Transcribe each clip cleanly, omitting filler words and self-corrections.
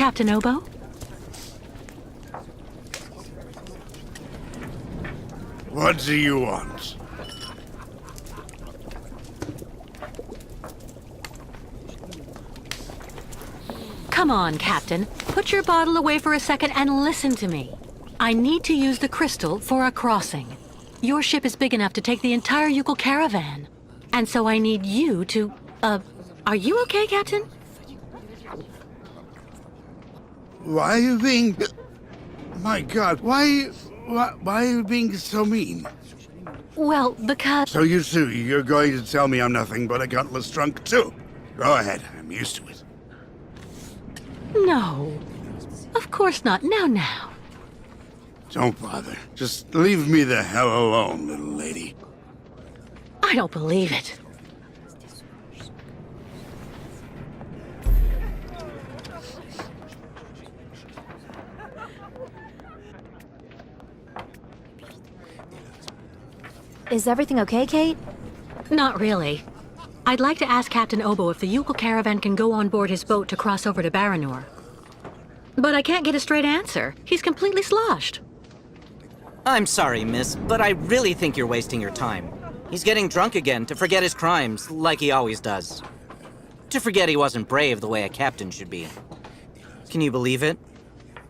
Captain Obo? What do you want? Come on, Captain. Put your bottle away for a second and listen to me. I need to use the crystal for a crossing. Your ship is big enough to take the entire Yukon caravan. And so I need you to, are you okay, Captain? Why are you being... My God, why are you being so mean? Well, because... So you too, you're going to tell me I'm nothing but a gutless drunk too? Go ahead, I'm used to it. No. Of course not. Now. Don't bother. Just leave me the hell alone, little lady. I don't believe it. Is everything okay, Kate? Not really. I'd like to ask Captain Obo if the Yukon caravan can go on board his boat to cross over to Baranor. But I can't get a straight answer. He's completely sloshed. I'm sorry, miss, but I really think you're wasting your time. He's getting drunk again to forget his crimes, like he always does. To forget he wasn't brave the way a captain should be. Can you believe it?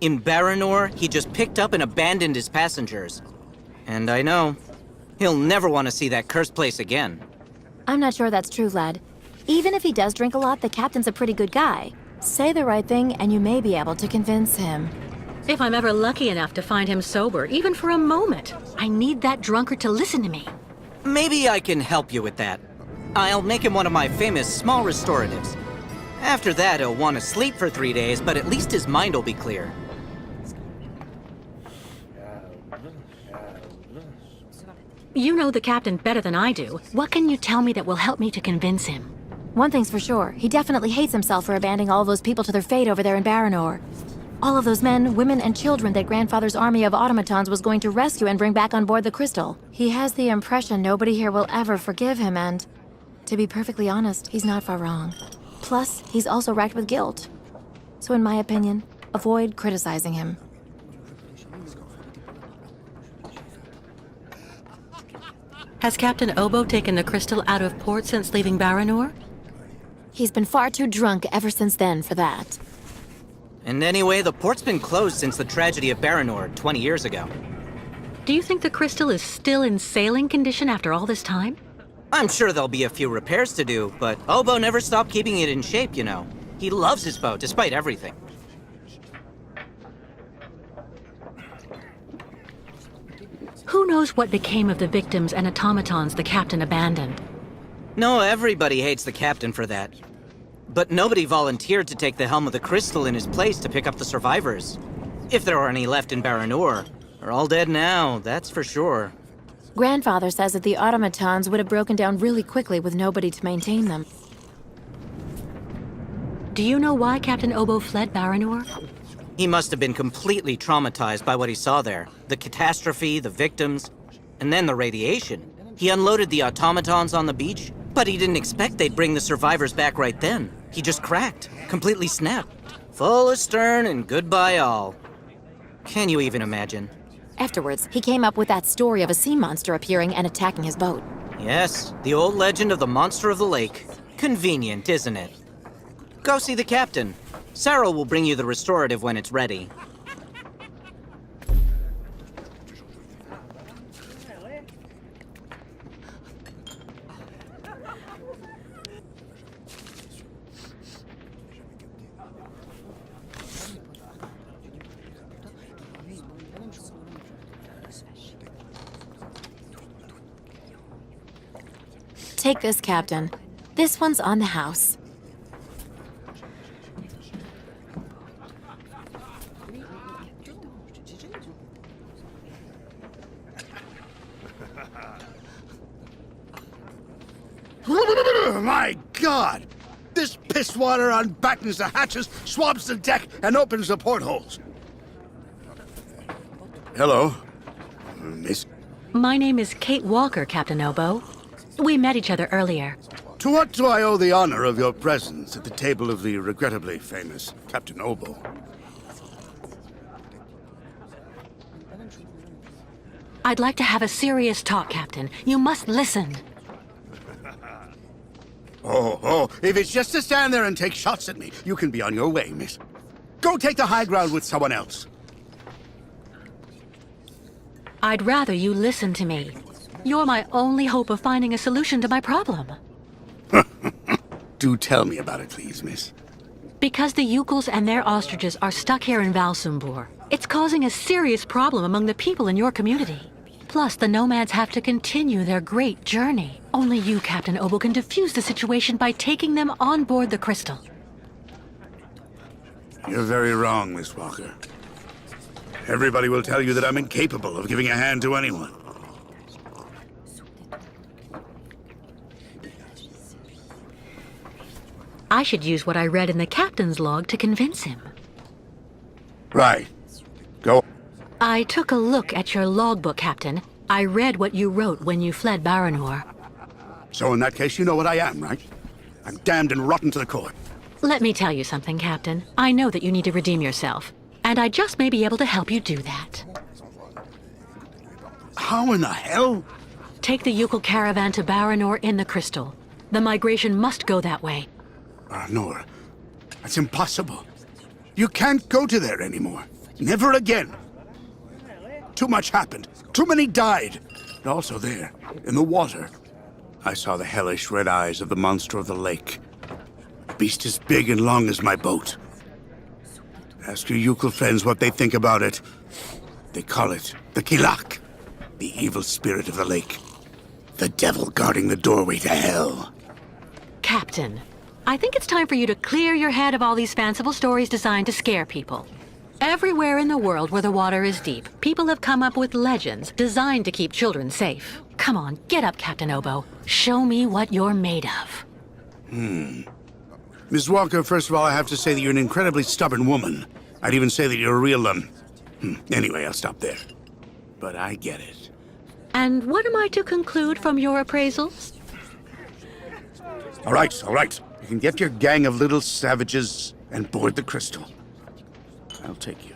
In Baranor, he just picked up and abandoned his passengers. And I know, he'll never want to see that cursed place again. I'm not sure that's true, lad. Even if he does drink a lot, the captain's a pretty good guy. Say the right thing and you may be able to convince him. If I'm ever lucky enough to find him sober, even for a moment, I need that drunkard to listen to me. Maybe I can help you with that. I'll make him one of my famous small restoratives. After that, he'll want to sleep for 3 days, but at least his mind will be clear. You know the captain better than I do. What can you tell me that will help me to convince him? One thing's for sure, he definitely hates himself for abandoning all those people to their fate over there in Baranor. All of those men, women, and children that Grandfather's army of automatons was going to rescue and bring back on board the crystal. He has the impression nobody here will ever forgive him, and to be perfectly honest, he's not far wrong. Plus, he's also racked with guilt. So in my opinion, avoid criticizing him. Has Captain Obo taken the crystal out of port since leaving Baranor? He's been far too drunk ever since then for that. And anyway, the port's been closed since the tragedy of Baranor 20 years ago. Do you think the crystal is still in sailing condition after all this time? I'm sure there'll be a few repairs to do, but Obo never stopped keeping it in shape, you know. He loves his boat, despite everything. Who knows what became of the victims and automatons the captain abandoned? No, everybody hates the captain for that. But nobody volunteered to take the helm of the crystal in his place to pick up the survivors. If there are any left in Baranor, they're all dead now, that's for sure. Grandfather says that the automatons would have broken down really quickly with nobody to maintain them. Do you know why Captain Obo fled Baranor? He must have been completely traumatized by what he saw there. The catastrophe, the victims, and then the radiation. He unloaded the automatons on the beach, but he didn't expect they'd bring the survivors back right then. He just cracked, completely snapped. Full astern and goodbye all. Can you even imagine? Afterwards, he came up with that story of a sea monster appearing and attacking his boat. Yes, the old legend of the monster of the lake. Convenient, isn't it? Go see the captain. Sarah will bring you the restorative when it's ready. Take this, Captain. This one's on the house. My God! This piss water unbattens the hatches, swabs the deck, and opens the portholes. Hello, Miss. My name is Kate Walker, Captain Obo. We met each other earlier. To what do I owe the honor of your presence at the table of the regrettably famous Captain Obo? I'd like to have a serious talk, Captain. You must listen. Oh, if it's just to stand there and take shots at me, you can be on your way, miss. Go take the high ground with someone else. I'd rather you listen to me. You're my only hope of finding a solution to my problem. Do tell me about it, please, miss. Because the Yukels and their ostriches are stuck here in Valsumbor, it's causing a serious problem among the people in your community. Plus, the nomads have to continue their great journey. Only you, Captain Obo, can defuse the situation by taking them on board the Crystal. You're very wrong, Miss Walker. Everybody will tell you that I'm incapable of giving a hand to anyone. I should use what I read in the captain's log to convince him. Right. Go. I took a look at your logbook, Captain. I read what you wrote when you fled Baranor. So in that case, you know what I am, right? I'm damned and rotten to the core. Let me tell you something, Captain. I know that you need to redeem yourself, and I just may be able to help you do that. How in the hell? Take the Yukel caravan to Baranor in the Crystal. The migration must go that way. Nor. That's impossible. You can't go to there anymore. Never again. Too much happened. Too many died. And also there, in the water, I saw the hellish red eyes of the monster of the lake. A beast as big and long as my boat. Ask your Yukel friends what they think about it. They call it the Kilak, the evil spirit of the lake. The devil guarding the doorway to hell. Captain, I think it's time for you to clear your head of all these fanciful stories designed to scare people. Everywhere in the world where the water is deep, people have come up with legends designed to keep children safe. Come on, get up, Captain Obo. Show me what you're made of. Miss Walker, first of all, I have to say that you're an incredibly stubborn woman. I'd even say that you're a real, Anyway, I'll stop there. But I get it. And what am I to conclude from your appraisals? All right. You can get your gang of little savages and board the Crystal. I'll take you.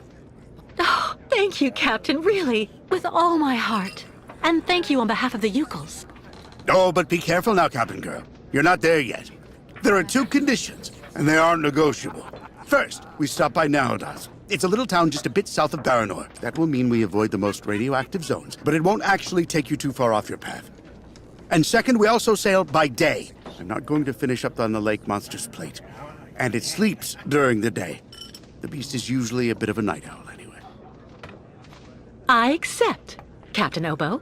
Oh, thank you, Captain, really, with all my heart. And thank you on behalf of the Yukels. Oh, but be careful now, Captain Girl. You're not there yet. There are two conditions, and they aren't negotiable. First, we stop by Narodas. It's a little town just a bit south of Baranor. That will mean we avoid the most radioactive zones, but it won't actually take you too far off your path. And second, we also sail by day. I'm not going to finish up on the lake monster's plate. And it sleeps during the day. The beast is usually a bit of a night owl anyway. I accept, Captain Obo.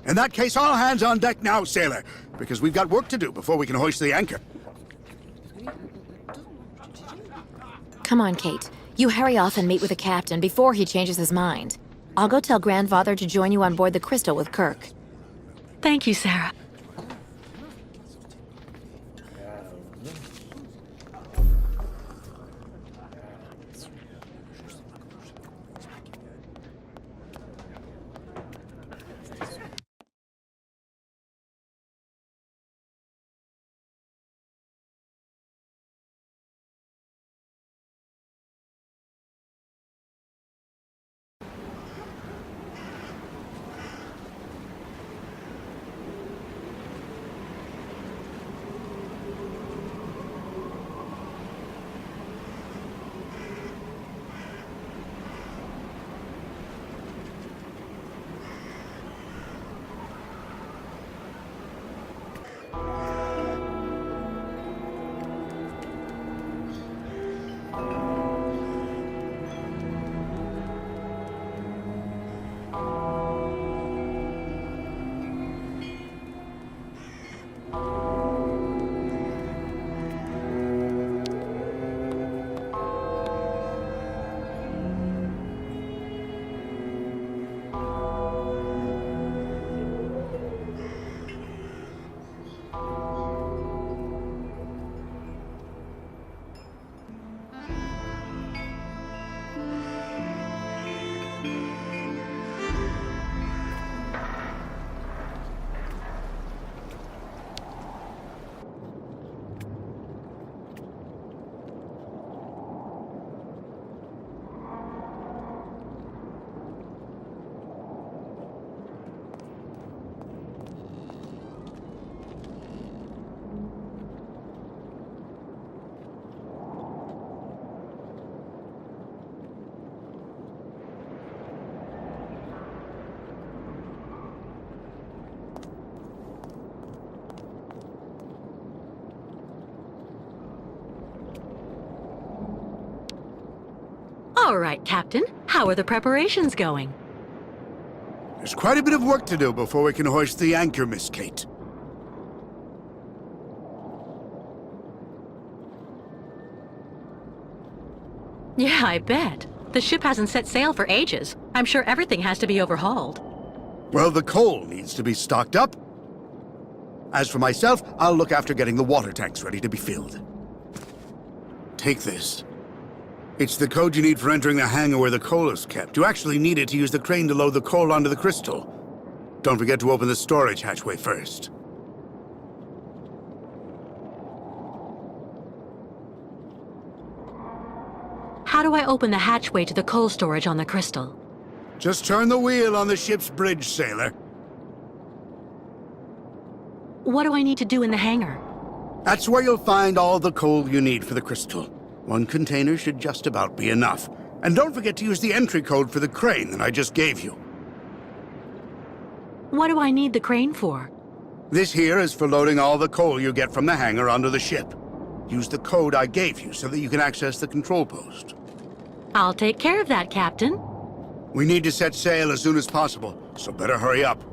In that case, all hands on deck now, sailor, because we've got work to do before we can hoist the anchor. Come on, Kate. You hurry off and meet with the captain before he changes his mind. I'll go tell Grandfather to join you on board the Crystal with Kirk. Thank you, Sarah. All right, Captain. How are the preparations going? There's quite a bit of work to do before we can hoist the anchor, Miss Kate. Yeah, I bet. The ship hasn't set sail for ages. I'm sure everything has to be overhauled. Well, the coal needs to be stocked up. As for myself, I'll look after getting the water tanks ready to be filled. Take this. It's the code you need for entering the hangar where the coal is kept. You actually need it to use the crane to load the coal onto the crystal. Don't forget to open the storage hatchway first. How do I open the hatchway to the coal storage on the crystal? Just turn the wheel on the ship's bridge, sailor. What do I need to do in the hangar? That's where you'll find all the coal you need for the crystal. One container should just about be enough. And don't forget to use the entry code for the crane that I just gave you. What do I need the crane for? This here is for loading all the coal you get from the hangar onto the ship. Use the code I gave you so that you can access the control post. I'll take care of that, Captain. We need to set sail as soon as possible, so better hurry up.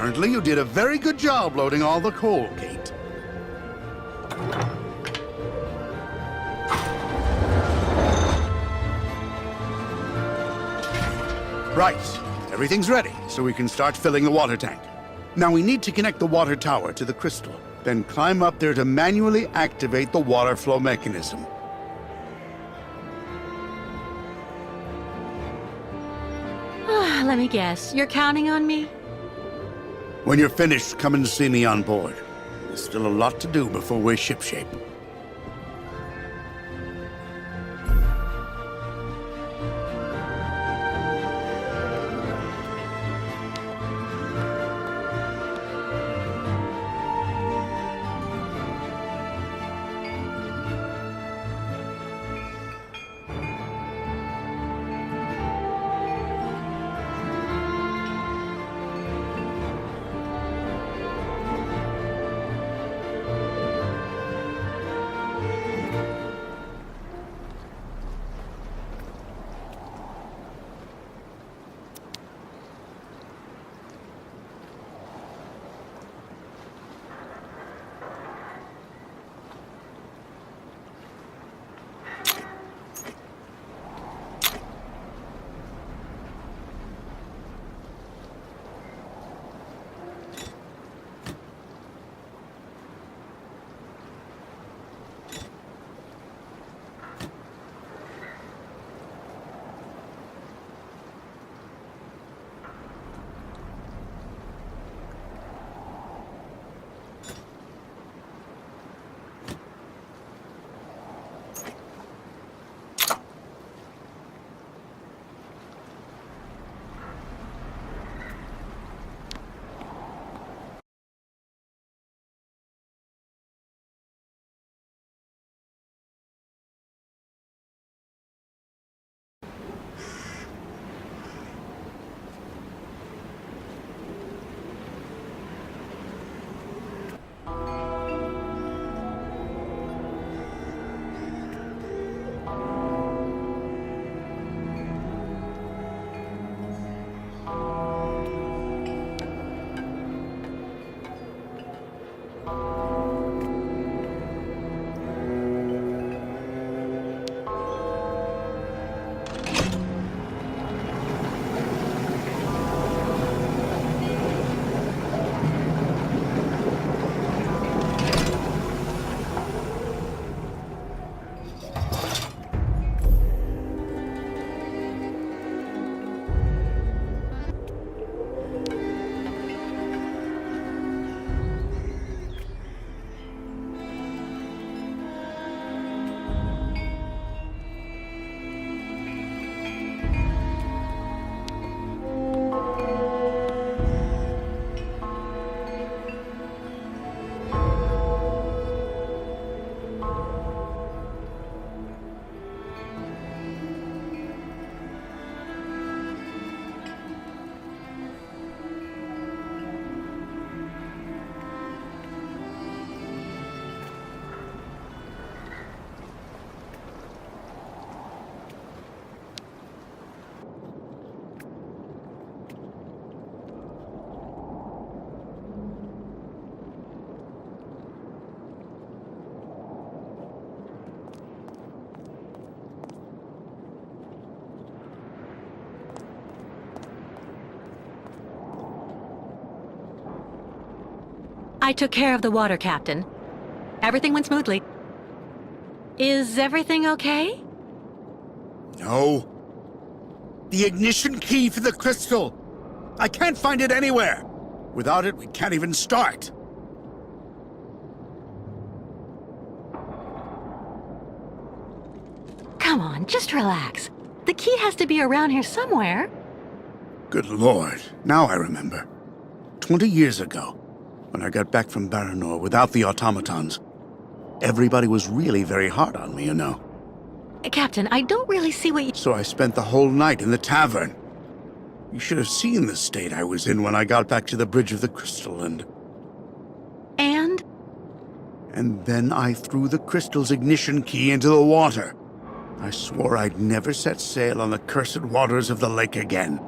Apparently you did a very good job loading all the coal, Kate. Right. Everything's ready, so we can start filling the water tank. Now we need to connect the water tower to the crystal, then climb up there to manually activate the water flow mechanism. Let me guess, you're counting on me? When you're finished, come and see me on board. There's still a lot to do before we're shipshape. I took care of the water, Captain. Everything went smoothly. Is everything okay? No. The ignition key for the crystal. I can't find it anywhere. Without it, we can't even start. Come on, just relax. The key has to be around here somewhere. Good Lord, now I remember. 20 years ago, when I got back from Baranor without the automatons, everybody was really very hard on me, you know. Captain, I don't really see what you... So I spent the whole night in the tavern. You should have seen the state I was in when I got back to the Bridge of the Crystal and... And then I threw the crystal's ignition key into the water. I swore I'd never set sail on the cursed waters of the lake again.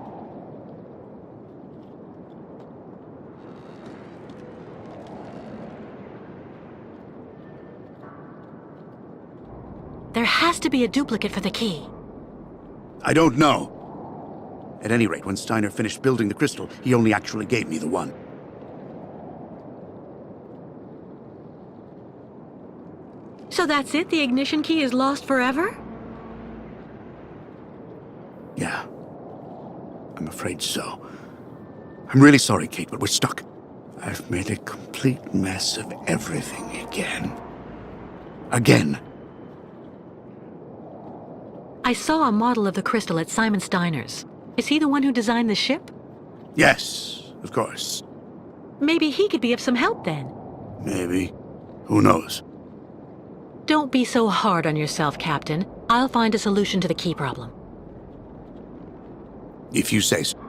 to be a duplicate for the key. I don't know. At any rate, when Steiner finished building the crystal, he only actually gave me the one. So that's it? The ignition key is lost forever? Yeah. I'm afraid so. I'm really sorry, Kate, but we're stuck. I've made a complete mess of everything again. Again. I saw a model of the crystal at Simon Steiner's. Is he the one who designed the ship? Yes, of course. Maybe he could be of some help then. Maybe. Who knows? Don't be so hard on yourself, Captain. I'll find a solution to the key problem. If you say so.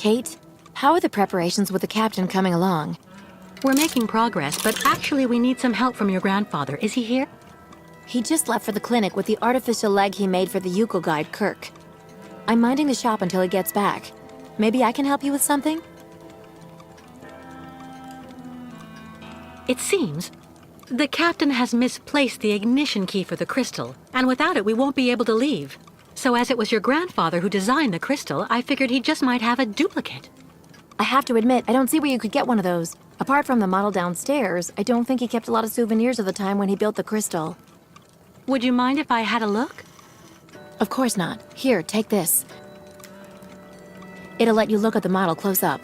Kate, how are the preparations with the captain coming along? We're making progress, but actually we need some help from your grandfather. Is he here? He just left for the clinic with the artificial leg he made for the Yuko guide, Kirk. I'm minding the shop until he gets back. Maybe I can help you with something? It seems the captain has misplaced the ignition key for the crystal, and without it we won't be able to leave. So as it was your grandfather who designed the crystal, I figured he just might have a duplicate. I have to admit, I don't see where you could get one of those. Apart from the model downstairs, I don't think he kept a lot of souvenirs of the time when he built the crystal. Would you mind if I had a look? Of course not. Here, take this. It'll let you look at the model close up.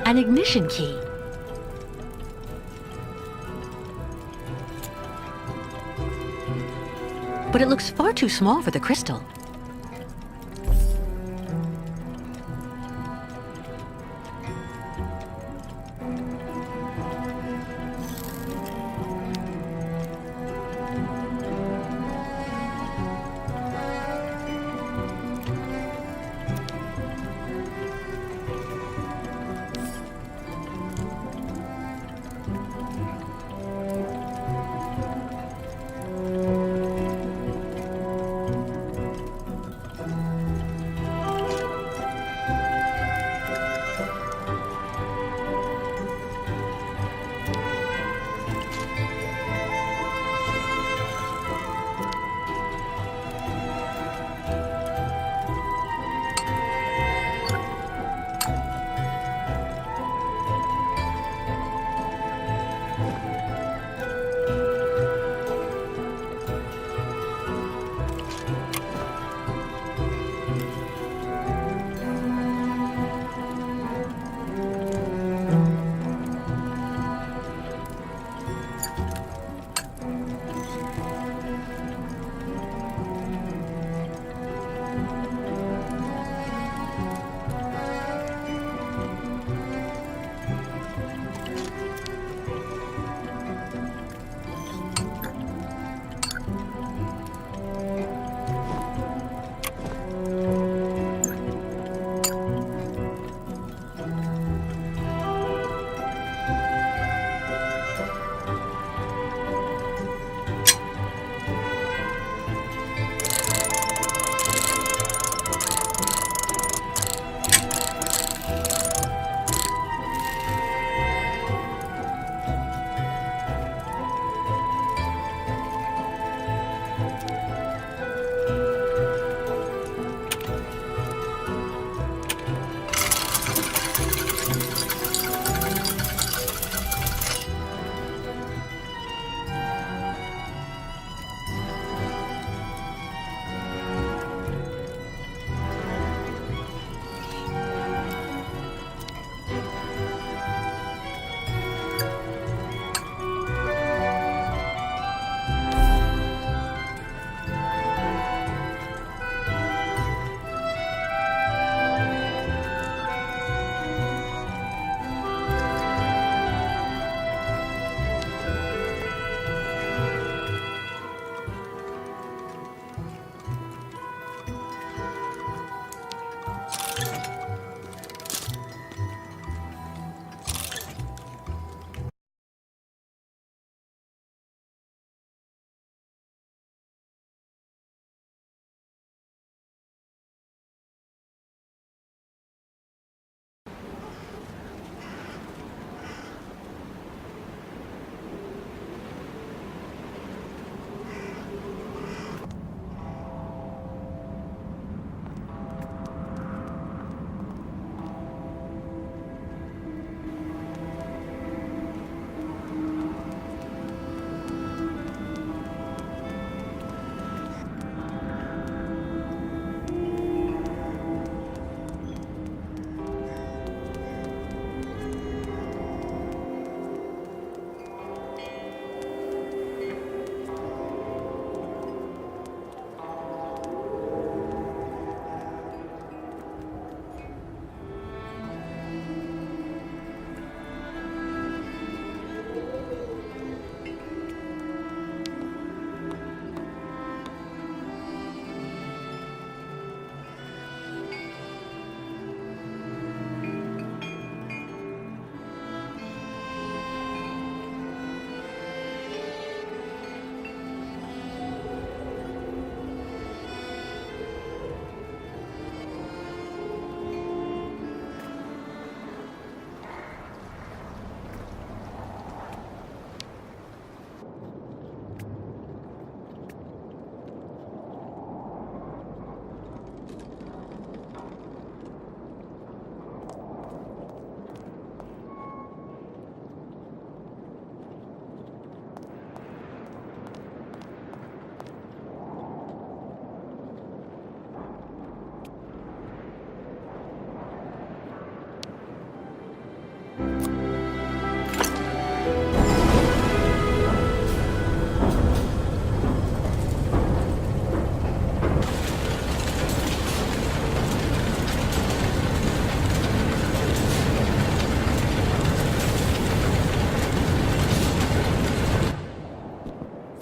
An ignition key. But it looks far too small for the crystal.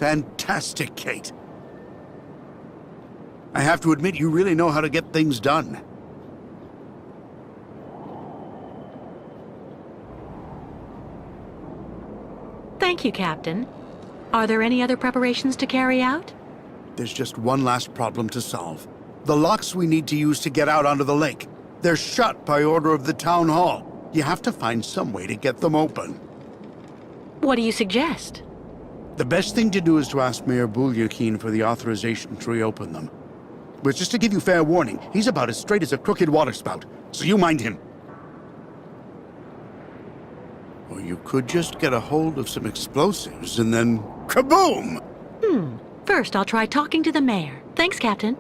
Fantastic, Kate. I have to admit, you really know how to get things done. Thank you, Captain. Are there any other preparations to carry out? There's just one last problem to solve. The locks we need to use to get out onto the lake. They're shut by order of the town hall. You have to find some way to get them open. What do you suggest? The best thing to do is to ask Mayor Bulyakin for the authorization to reopen them. But just to give you fair warning, he's about as straight as a crooked waterspout, so you mind him. Or you could just get a hold of some explosives and then kaboom! First, I'll try talking to the mayor. Thanks, Captain.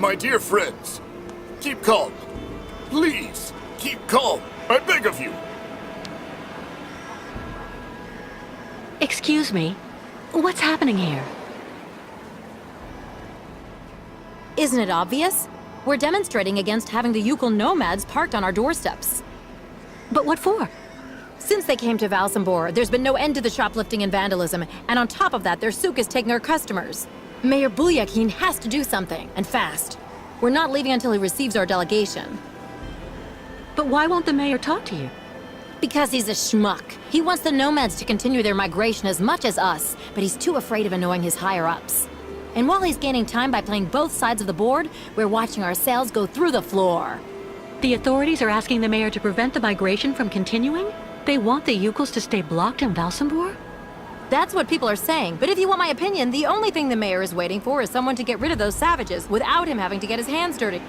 My dear friends, keep calm. Please, keep calm. I beg of you. Excuse me. What's happening here? Isn't it obvious? We're demonstrating against having the Yukon nomads parked on our doorsteps. But what for? Since they came to Valsambor, there's been no end to the shoplifting and vandalism, and on top of that, their souk is taking our customers. Mayor Bulyakin has to do something, and fast. We're not leaving until he receives our delegation. But why won't the mayor talk to you? Because he's a schmuck. He wants the nomads to continue their migration as much as us, but he's too afraid of annoying his higher-ups. And while he's gaining time by playing both sides of the board, we're watching our sales go through the floor. The authorities are asking the mayor to prevent the migration from continuing? They want the Yukos to stay blocked in Valsambor? That's what people are saying, but if you want my opinion, the only thing the mayor is waiting for is someone to get rid of those savages without him having to get his hands dirty.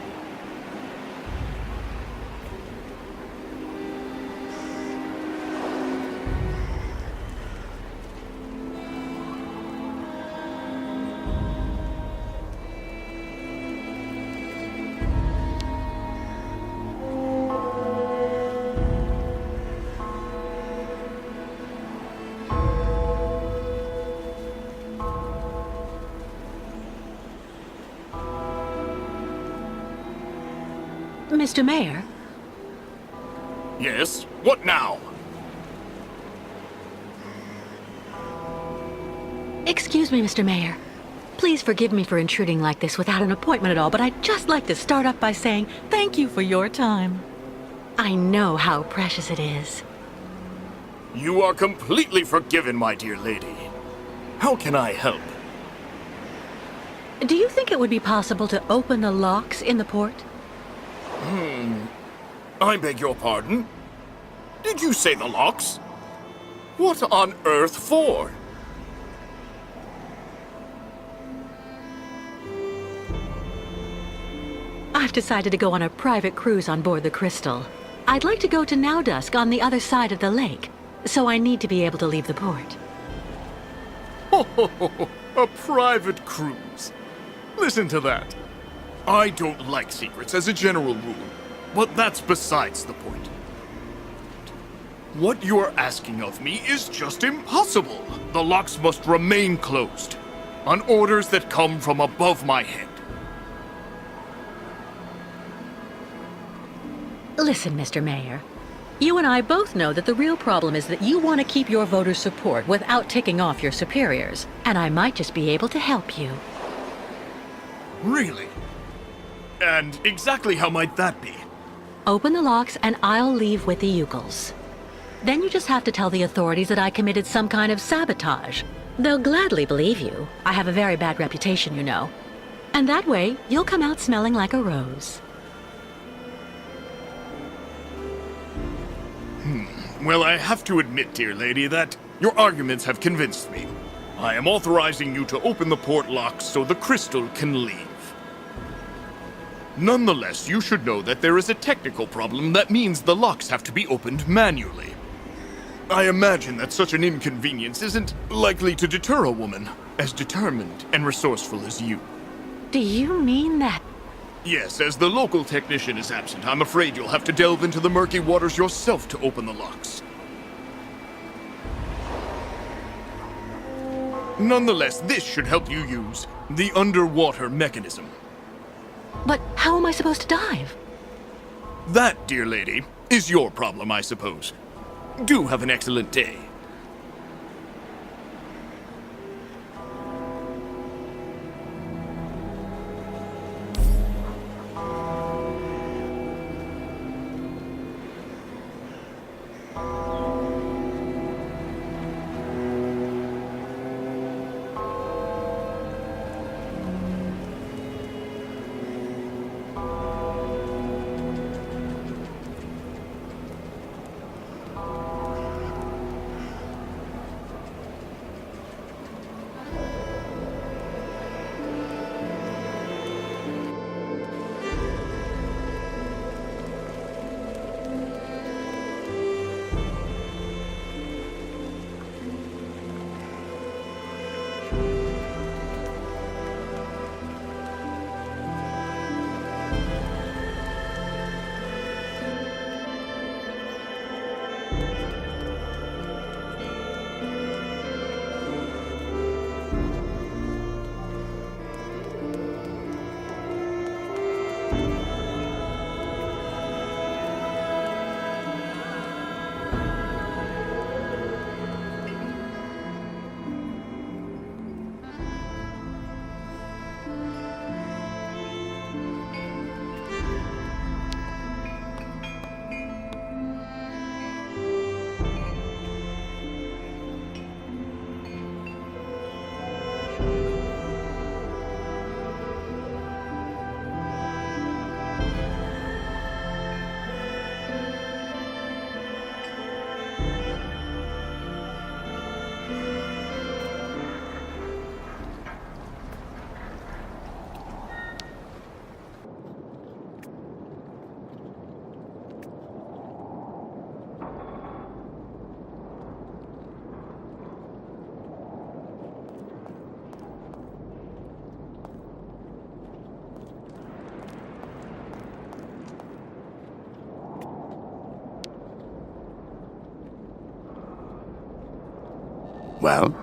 Mr. Mayor? Yes? What now? Excuse me, Mr. Mayor. Please forgive me for intruding like this without an appointment at all, but I'd just like to start off by saying thank you for your time. I know how precious it is. You are completely forgiven, my dear lady. How can I help? Do you think it would be possible to open the locks in the port? I beg your pardon? Did you say the locks? What on earth for? I've decided to go on a private cruise on board the Crystal. I'd like to go to Nowdusk on the other side of the lake, so I need to be able to leave the port. A private cruise. Listen to that. I don't like secrets as a general rule, but that's besides the point. What you are asking of me is just impossible. The locks must remain closed, on orders that come from above my head. Listen, Mr. Mayor. You and I both know that the real problem is that you want to keep your voters' support without ticking off your superiors, and I might just be able to help you. Really? And exactly how might that be? Open the locks and I'll leave with the Ukels. Then you just have to tell the authorities that I committed some kind of sabotage. They'll gladly believe you. I have a very bad reputation, you know. And that way, you'll come out smelling like a rose. Well, I have to admit, dear lady, that your arguments have convinced me. I am authorizing you to open the port locks so the crystal can leave. Nonetheless, you should know that there is a technical problem that means the locks have to be opened manually. I imagine that such an inconvenience isn't likely to deter a woman as determined and resourceful as you. Do you mean that? Yes, as the local technician is absent, I'm afraid you'll have to delve into the murky waters yourself to open the locks. Nonetheless, this should help you use the underwater mechanism. But how am I supposed to dive? That, dear lady, is your problem, I suppose. Do have an excellent day. Well?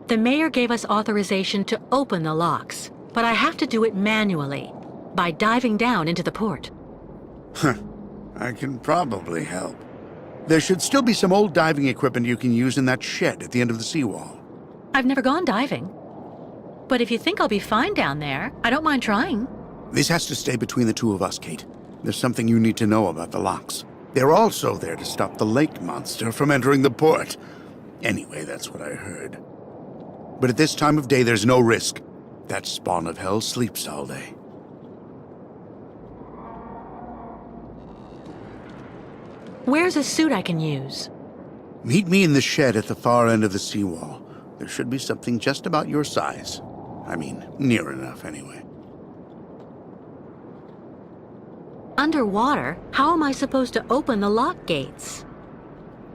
The mayor gave us authorization to open the locks, but I have to do it manually, by diving down into the port. I can probably help. There should still be some old diving equipment you can use in that shed at the end of the seawall. I've never gone diving. But if you think I'll be fine down there, I don't mind trying. This has to stay between the two of us, Kate. There's something you need to know about the locks. They're also there to stop the lake monster from entering the port. Anyway, that's what I heard. But at this time of day, there's no risk. That spawn of hell sleeps all day. Where's a suit I can use? Meet me in the shed at the far end of the seawall. There should be something just about your size. I mean, near enough, anyway. underwater, how am I supposed to open the lock gates?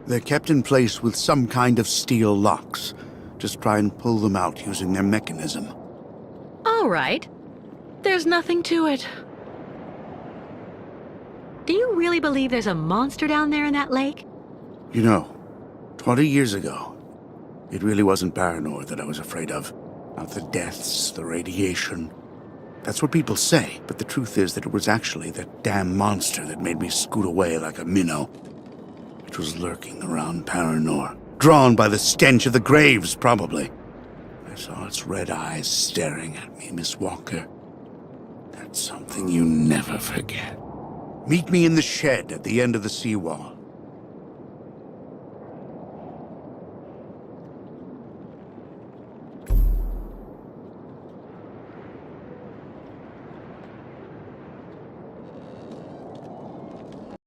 They're kept in place with some kind of steel locks. Just try and pull them out using their mechanism. All right. There's nothing to it. Do you really believe there's a monster down there in that lake? You know, 20 years ago, it really wasn't Paranor that I was afraid of. Not the deaths, the radiation. That's what people say, but the truth is that it was actually that damn monster that made me scoot away like a minnow. It was lurking around Paranor, drawn by the stench of the graves, probably. I saw its red eyes staring at me, Miss Walker. That's something you never forget. Meet me in the shed at the end of the seawall.